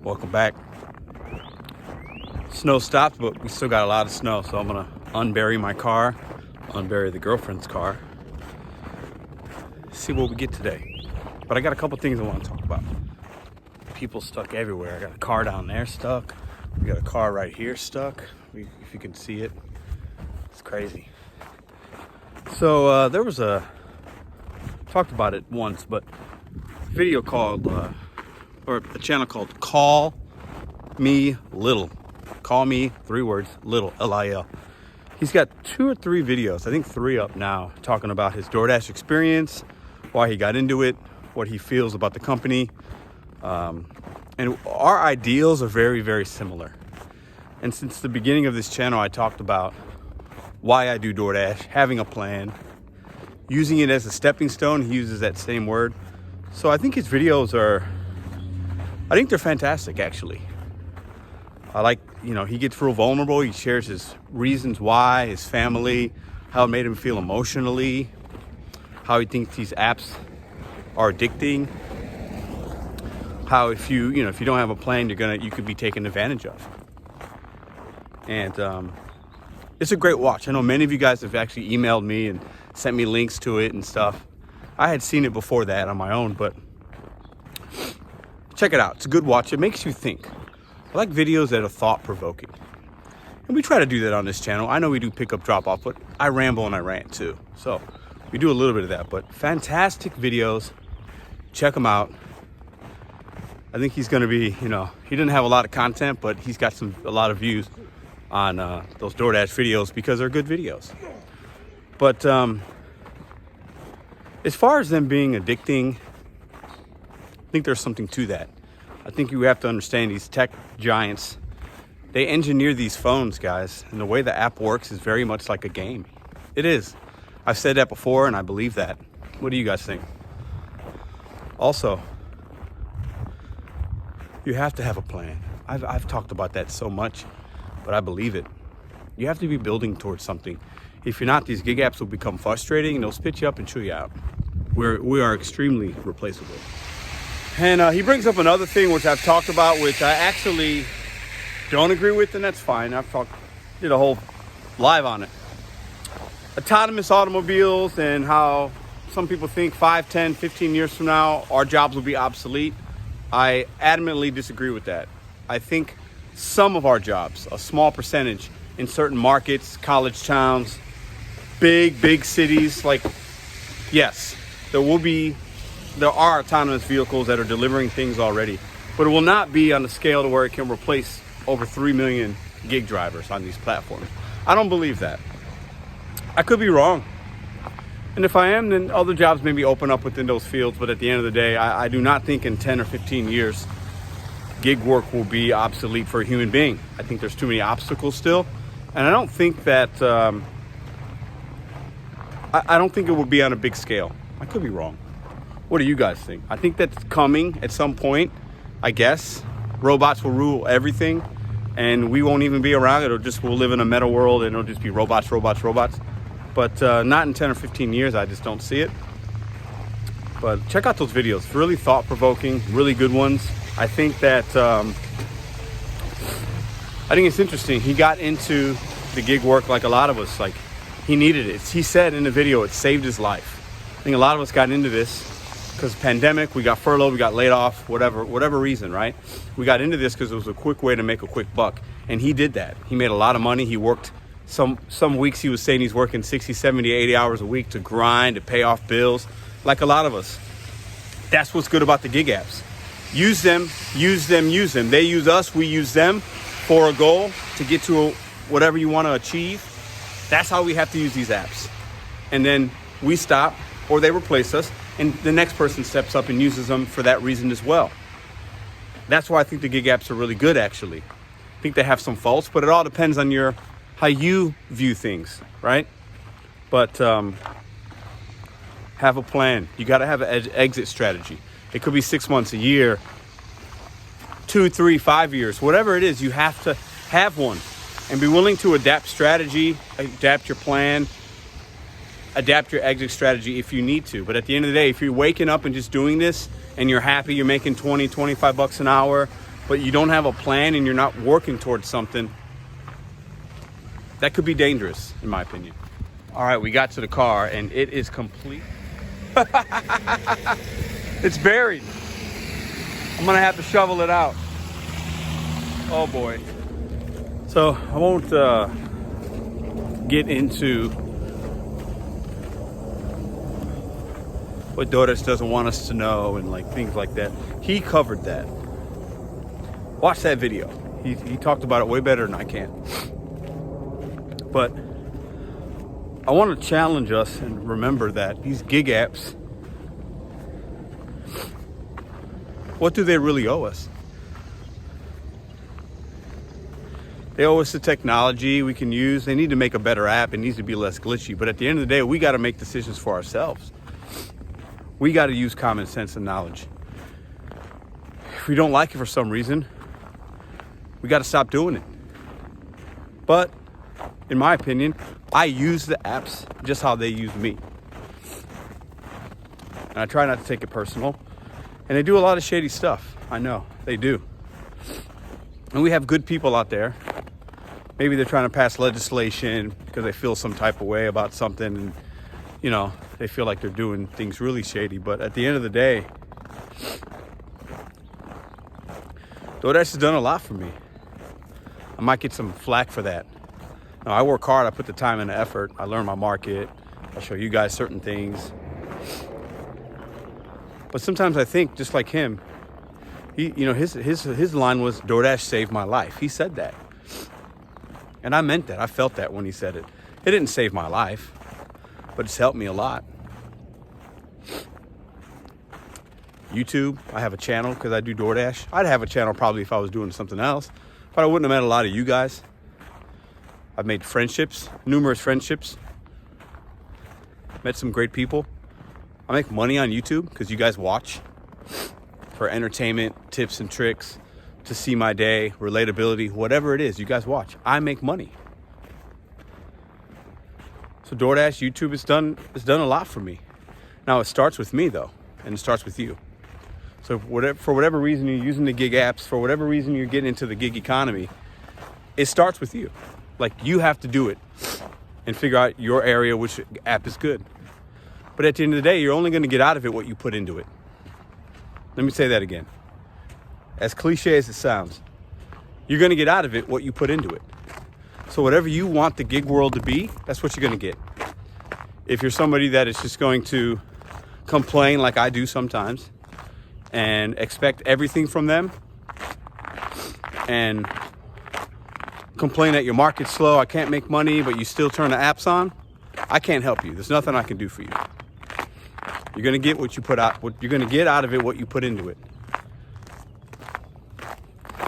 Welcome back. Snow stopped, but we still got a lot of snow, so I'm gonna unbury my car, unbury the girlfriend's car, see what we get today. But I got a couple things I want to talk about. People stuck everywhere. I got a car down there stuck. We got a car right here stuck. If you can see it, it's crazy. So there was talked about it once, but a video called, or a channel called Call Me Lil. Call Me, 3 words, Lil, L-I-L. He's got 2 or 3 videos, I think 3 up now, talking about his Doordash experience, why he got into it, what he feels about the company. And our ideals are very, very similar. And since the beginning of this channel, I talked about why I do Doordash, having a plan, using it as a stepping stone. He uses that same word. So I think his videos they're fantastic, actually. I like, he gets real vulnerable. He shares his reasons why, his family, how it made him feel emotionally, how he thinks these apps are addicting, how if you don't have a plan, you could be taken advantage of. And it's a great watch. I know many of you guys have actually emailed me and sent me links to it and stuff. I had seen it before that on my own, but check it out. It's a good watch. It makes you think. I like videos that are thought-provoking. And we try to do that on this channel. I know we do pick-up, drop-off, but I ramble and I rant too. So we do a little bit of that, but fantastic videos. Check them out. I think he's going to be, he didn't have a lot of content, but he's got a lot of views on those Doordash videos because they're good videos. But as far as them being addicting, I think there's something to that. I think you have to understand these tech giants, they engineer these phones, guys, and the way the app works is very much like a game. It is. I've said that before, and I believe that. What do you guys think? Also, you have to have a plan. I've talked about that so much, but I believe it. You have to be building towards something. If you're not, these gig apps will become frustrating and they'll spit you up and chew you out. We are extremely replaceable. And he brings up another thing which I've talked about, which I actually don't agree with, and that's fine. Did a whole live on it. Autonomous automobiles and how some people think 5, 10, 15 years from now, our jobs will be obsolete. I adamantly disagree with that. I think some of our jobs, a small percentage in certain markets, college towns, big cities, yes, there are autonomous vehicles that are delivering things already, but it will not be on the scale to where it can replace over 3 million gig drivers on these platforms. I don't believe that. I could be wrong. And if I am, then other jobs maybe open up within those fields. But at the end of the day, I do not think in 10 or 15 years, gig work will be obsolete for a human being. I think there's too many obstacles still. And I don't think that, I don't think it will be on a big scale. I could be wrong. What do you guys think? I think that's coming at some point, I guess. Robots will rule everything and we won't even be around. We'll live in a meta world and it'll just be robots. But not in 10 or 15 years, I just don't see it. But check out those videos. Really thought-provoking, really good ones. I think that, I think it's interesting. He got into the gig work like a lot of us. Like, he needed it. He said in the video, it saved his life. I think a lot of us got into this because pandemic, we got furloughed, we got laid off, whatever reason, right? We got into this because it was a quick way to make a quick buck. And he did that. He made a lot of money. He worked some weeks he was saying he's working 60, 70, 80 hours a week to grind, to pay off bills, like a lot of us. That's what's good about the gig apps. Use them. They use us, we use them for a goal to get to whatever you want to achieve. That's how we have to use these apps. And then we stop or they replace us and the next person steps up and uses them for that reason as well. That's why I think the gig apps are really good, actually. I think they have some faults, but it all depends on how you view things, right? But have a plan. You got to have an exit strategy. It could be 6 months, a year, 2, 3, 5 years, whatever it is. You have to have one and be willing to adapt strategy, adapt your plan, adapt your exit strategy if you need to. But at the end of the day, if you're waking up and just doing this and you're happy, you're making 20, 25 bucks an hour, but you don't have a plan and you're not working towards something, that could be dangerous, in my opinion. All right, we got to the car and it is complete. It's buried. I'm gonna have to shovel it out. Oh boy. So I won't get into what Doordash doesn't want us to know and like things like that. He covered that. Watch that video. He talked about it way better than I can. But I want to challenge us and remember that these gig apps, what do they really owe us? They owe us the technology we can use. They need to make a better app. It needs to be less glitchy. But at the end of the day, we got to make decisions for ourselves. We got to use common sense and knowledge. If we don't like it for some reason, we got to stop doing it. But in my opinion, I use the apps just how they use me. And I try not to take it personal. And they do a lot of shady stuff. I know, they do. And we have good people out there. Maybe they're trying to pass legislation because they feel some type of way about something. And, you know, they feel like they're doing things really shady. But at the end of the day, Doordash has done a lot for me. I might get some flack for that. No, I work hard. I put the time and the effort. I learn my market. I show you guys certain things. But sometimes I think, just like him, his line was, Doordash saved my life. He said that. And I meant that. I felt that when he said it. It didn't save my life, but it's helped me a lot. YouTube, I have a channel because I do Doordash. I'd have a channel probably if I was doing something else, but I wouldn't have met a lot of you guys. I've made friendships, numerous friendships. Met some great people. I make money on YouTube because you guys watch for entertainment, tips and tricks, to see my day, relatability, whatever it is, you guys watch. I make money. So Doordash, YouTube has done a lot for me. Now it starts with me though, and it starts with you. So for whatever reason you're using the gig apps, for whatever reason you're getting into the gig economy, it starts with you. Like, you have to do it and figure out your area, which app is good. But at the end of the day, you're only going to get out of it what you put into it. Let me say that again. As cliche as it sounds, you're going to get out of it what you put into it. So whatever you want the gig world to be, that's what you're going to get. If you're somebody that is just going to complain like I do sometimes and expect everything from them and complain that your market's slow, I can't make money, but you still turn the apps on, I can't help you. There's nothing I can do for you. You're going to get what you put out. You're going to get out of it what you put into it.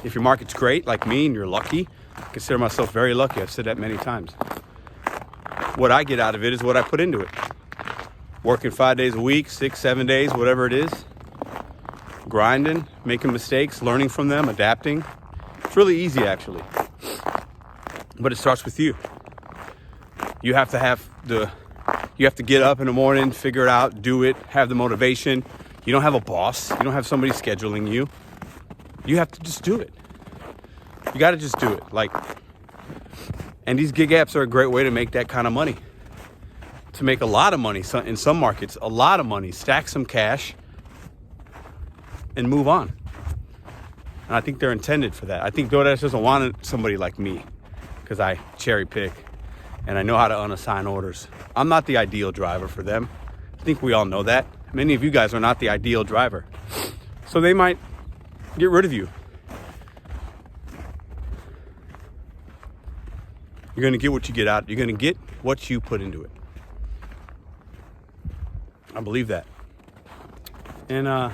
If your market's great, like me, and you're lucky, I consider myself very lucky. I've said that many times. What I get out of it is what I put into it. Working 5 days a week, 6, 7 days, whatever it is. Grinding, making mistakes, learning from them, adapting. It's really easy, actually. But it starts with you. You have to get up in the morning, figure it out, do it, have the motivation. You don't have a boss. You don't have somebody scheduling you. You have to just do it. You got to just do it. And these gig apps are a great way to make that kind of money. To make a lot of money in some markets, a lot of money, stack some cash and move on. And I think they're intended for that. I think Doordash doesn't want somebody like me because I cherry pick and I know how to unassign orders. I'm not the ideal driver for them. I think we all know that. Many of you guys are not the ideal driver. So they might get rid of you. You're going to get what you get out. You're going to get what you put into it. I believe that. And I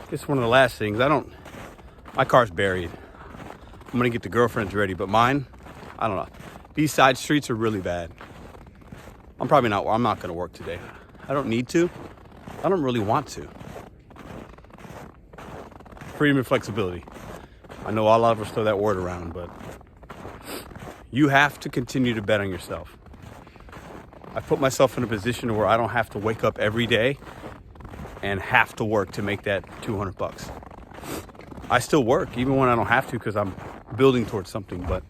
guess one of the last things, my car's buried. I'm going to get the girlfriends ready, but mine, I don't know. These side streets are really bad. I'm not going to work today. I don't need to. I don't really want to. Freedom and flexibility. I know a lot of us throw that word around, but you have to continue to bet on yourself. I put myself in a position where I don't have to wake up every day and have to work to make that $200. I still work even when I don't have to because I'm building towards something. But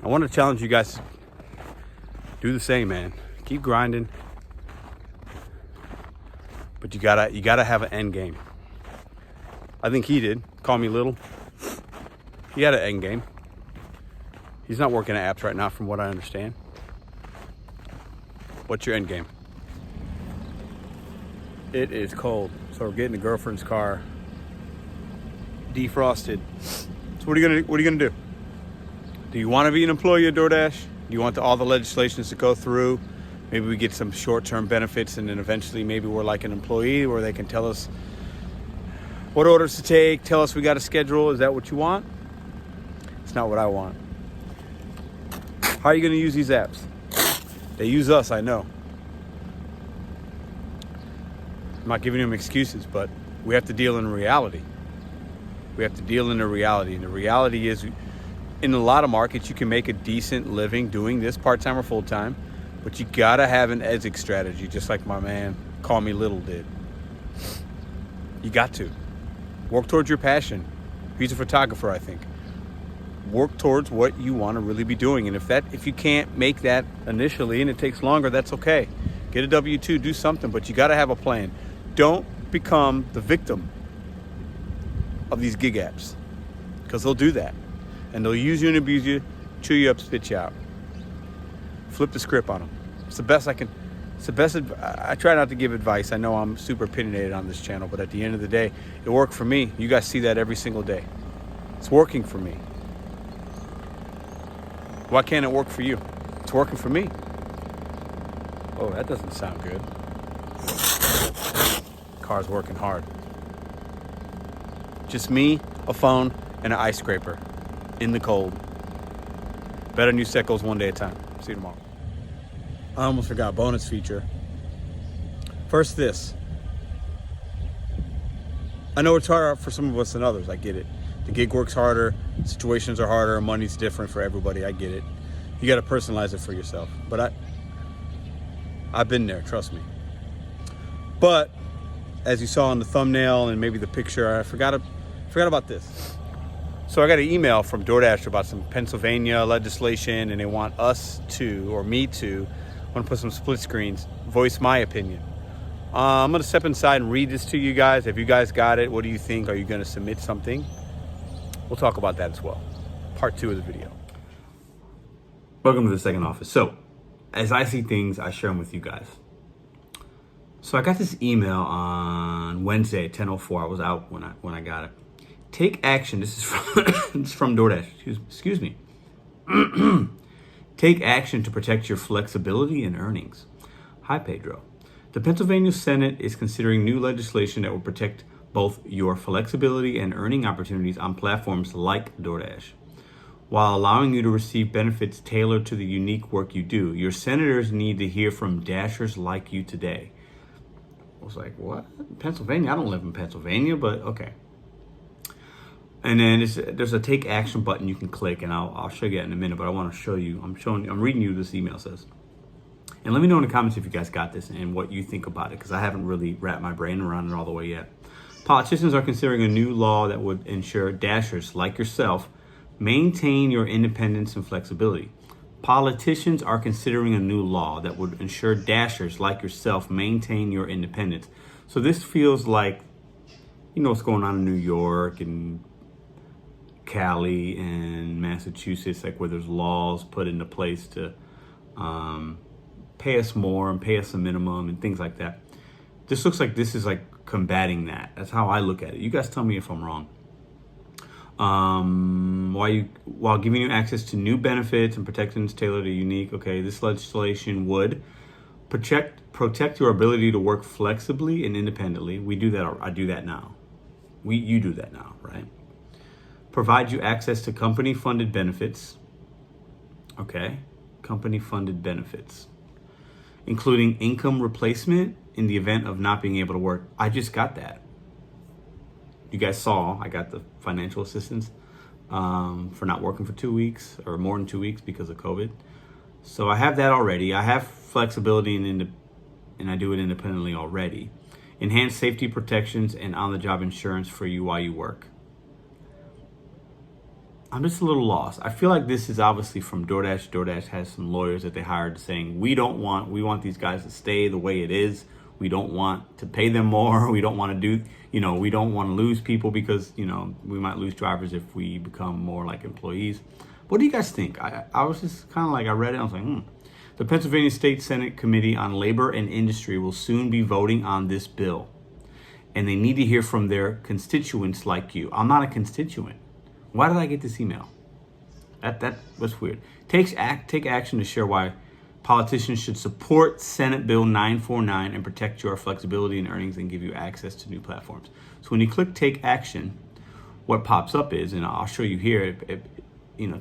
I want to challenge you guys to do the same, man. Keep grinding. But you gotta have an end game. I think he did. Call Me Lil. He had an end game. He's not working at apps right now from what I understand. What's your end game? It is cold. So we're getting the girlfriend's car defrosted. So what are you gonna do? Do you want to be an employee of DoorDash? Do you want all the legislations to go through? Maybe we get some short-term benefits, and then eventually maybe we're like an employee where they can tell us what orders to take, tell us we got a schedule. Is that what you want? It's not what I want. How are you going to use these apps? They use us, I know. I'm not giving them excuses, but we have to deal in reality. We have to deal in the reality. And the reality is, in a lot of markets, you can make a decent living doing this part-time or full-time, but you gotta have an exit strategy, just like my man Call Me Lil did. You got to work towards your passion. He's a photographer, I think. Work towards what you want to really be doing, and if you can't make that initially and it takes longer, that's okay. Get a W-2, do something, but you got to have a plan. Don't become the victim of these gig apps, because they'll do that, and they'll use you and abuse you, chew you up, spit you out. Flip the script on them. It's the best I can. It's the best. I try not to give advice. I know I'm super opinionated on this channel, but at the end of the day, it worked for me. You guys see that every single day. It's working for me. Why can't it work for you? It's working for me. Oh, that doesn't sound good. Car's working hard. Just me, a phone, and an ice scraper in the cold. BetonYou set goes one day at a time. See you tomorrow. I almost forgot bonus feature. First, this. I know it's harder for some of us than others. I get it. The gig works harder, situations are harder, money's different for everybody. I get it. You got to personalize it for yourself. But I've been there, trust me. But as you saw in the thumbnail and maybe the picture, I forgot about this. So I got an email from Doordash about some Pennsylvania legislation, and they want us to, or me to, want to put some split screens, voice my opinion. I'm going to step inside and read this to you guys. Have you guys got it? What do you think? Are you going to submit something? We'll talk about that as well. Part 2 of the video. Welcome to the second office. So, as I see things, I share them with you guys. So I got this email on Wednesday at 10:04. I was out when I got it. Take action. This is from Doordash. Excuse me. Take action to protect your flexibility and earnings. Hi, Pedro. The Pennsylvania Senate is considering new legislation that will protect both your flexibility and earning opportunities on platforms like DoorDash, while allowing you to receive benefits tailored to the unique work you do. Your senators need to hear from dashers like you today. I was like, what? Pennsylvania? I don't live in Pennsylvania, but okay. And then there's a take action button you can click, and I'll show you that in a minute, but I want to show you, I'm reading you this email says. And let me know in the comments if you guys got this and what you think about it, because I haven't really wrapped my brain around it all the way yet. Politicians are considering a new law that would ensure dashers like yourself maintain your independence and flexibility. Politicians are considering a new law that would ensure dashers like yourself maintain your independence. So this feels like, you know, what's going on in New York and Cali and Massachusetts, like where there's laws put into place to pay us more and pay us a minimum and things like that. This looks like this is like combating that. That's how I look at it. You guys tell me if I'm wrong. While giving you access to new benefits and protections tailored to unique. Okay, this legislation would protect your ability to work flexibly and independently. We do that. I do that now. You do that now, right? Provide you access to company-funded benefits. Okay, company-funded benefits, including income replacement in the event of not being able to work. I just got that. You guys saw I got the financial assistance for not working for 2 weeks or more than 2 weeks because of COVID. So I have that already. I have flexibility and I do it independently already. Enhanced safety protections and on-the-job insurance for you while you work. I'm just a little lost. I feel like this is obviously from Doordash. Doordash has some lawyers that they hired saying, we want these guys to stay the way it is. We don't want to pay them more. We don't want to do, we don't want to lose people because, we might lose drivers if we become more like employees. What do you guys think? I was just kind of like, I read it, I was like, The Pennsylvania State Senate Committee on Labor and Industry will soon be voting on this bill. And they need to hear from their constituents like you. I'm not a constituent. Why did I get this email? That was weird. Take action to share why politicians should support Senate Bill 949 and protect your flexibility in earnings and give you access to new platforms. So when you click take action, what pops up is, and I'll show you here,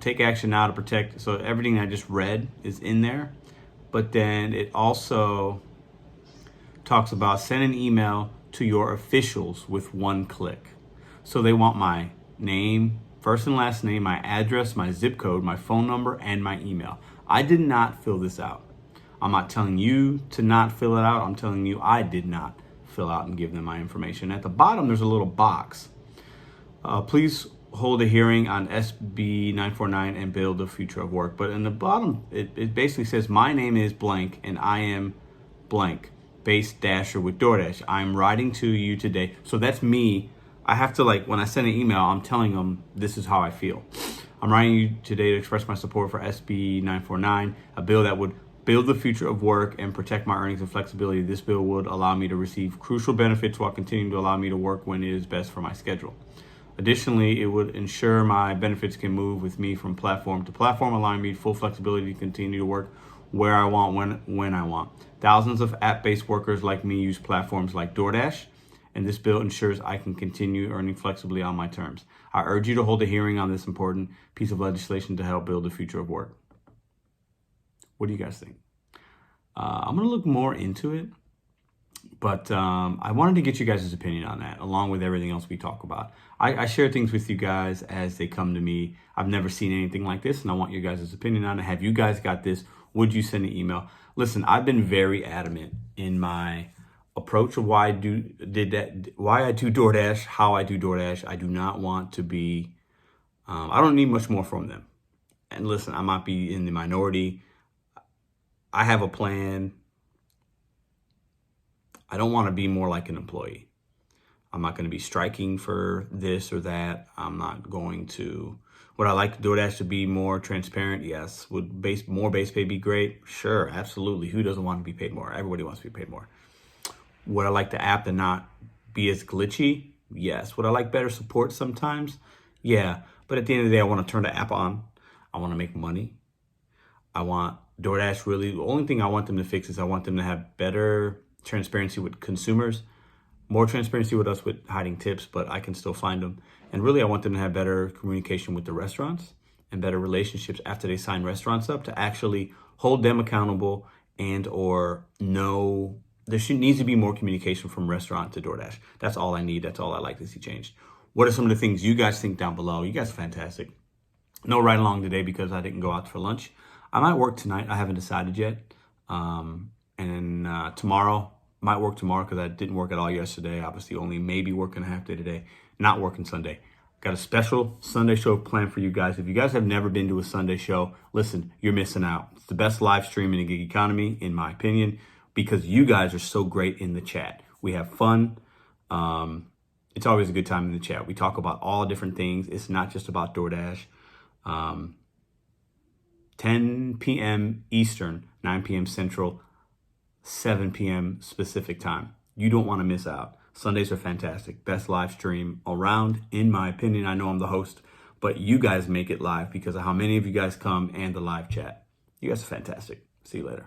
take action now to protect. So everything I just read is in there. But then it also talks about send an email to your officials with one click. So they want my name, first and last name, my address, my zip code, my phone number, and my email. I did not fill this out. I'm not telling you to not fill it out. I'm telling you I did not fill out and give them my information. At the bottom, there's a little box. Please hold a hearing on SB 949 and build the future of work. But in the bottom, it basically says, my name is blank and I am blank, base dasher with Doordash. I'm writing to you today. So that's me. I have to, when I send an email, I'm telling them this is how I feel. I'm writing you today to express my support for SB 949, a bill that would build the future of work and protect my earnings and flexibility. This bill would allow me to receive crucial benefits while continuing to allow me to work when it is best for my schedule. Additionally, it would ensure my benefits can move with me from platform to platform, allowing me full flexibility to continue to work where I want, when I want. Thousands of app-based workers like me use platforms like Doordash, and this bill ensures I can continue earning flexibly on my terms. I urge you to hold a hearing on this important piece of legislation to help build the future of work. What do you guys think? I'm going to look more into it, but I wanted to get you guys' opinion on that, along with everything else we talk about. I share things with you guys as they come to me. I've never seen anything like this, and I want you guys' opinion on it. Have you guys got this? Would you send an email? Listen, I've been very adamant in my approach of why I do Doordash, how I do Doordash. I do not want to be, I don't need much more from them. And listen, I might be in the minority. I have a plan. I don't want to be more like an employee. I'm not going to be striking for this or that. I'm not going to, would I like Doordash to be more transparent? Yes. Would more base pay be great? Sure, absolutely. Who doesn't want to be paid more? Everybody wants to be paid more. Would I like the app to not be as glitchy? Yes. Would I like better support sometimes? Yeah. But at the end of the day, I want to turn the app on. I want to make money. I want Doordash really, the only thing I want them to fix is I want them to have better transparency with consumers, more transparency with us with hiding tips, but I can still find them. And really, I want them to have better communication with the restaurants and better relationships after they sign restaurants up to actually hold them accountable and or know. There needs to be more communication from restaurant to Doordash. That's all I need. That's all I like to see changed. What are some of the things you guys think down below? You guys are fantastic. No ride along today because I didn't go out for lunch. I might work tonight. I haven't decided yet. And then tomorrow, might work tomorrow because I didn't work at all yesterday. Obviously, only maybe working a half day today. Not working Sunday. Got a special Sunday show planned for you guys. If you guys have never been to a Sunday show, listen, you're missing out. It's the best live stream in the gig economy, in my opinion, because you guys are so great in the chat. We have fun. It's always a good time in the chat. We talk about all different things. It's not just about Doordash. 10 p.m. Eastern, 9 p.m. Central, 7 p.m. Pacific time. You don't want to miss out. Sundays are fantastic. Best live stream around, in my opinion. I know I'm the host, but you guys make it live because of how many of you guys come and the live chat. You guys are fantastic. See you later.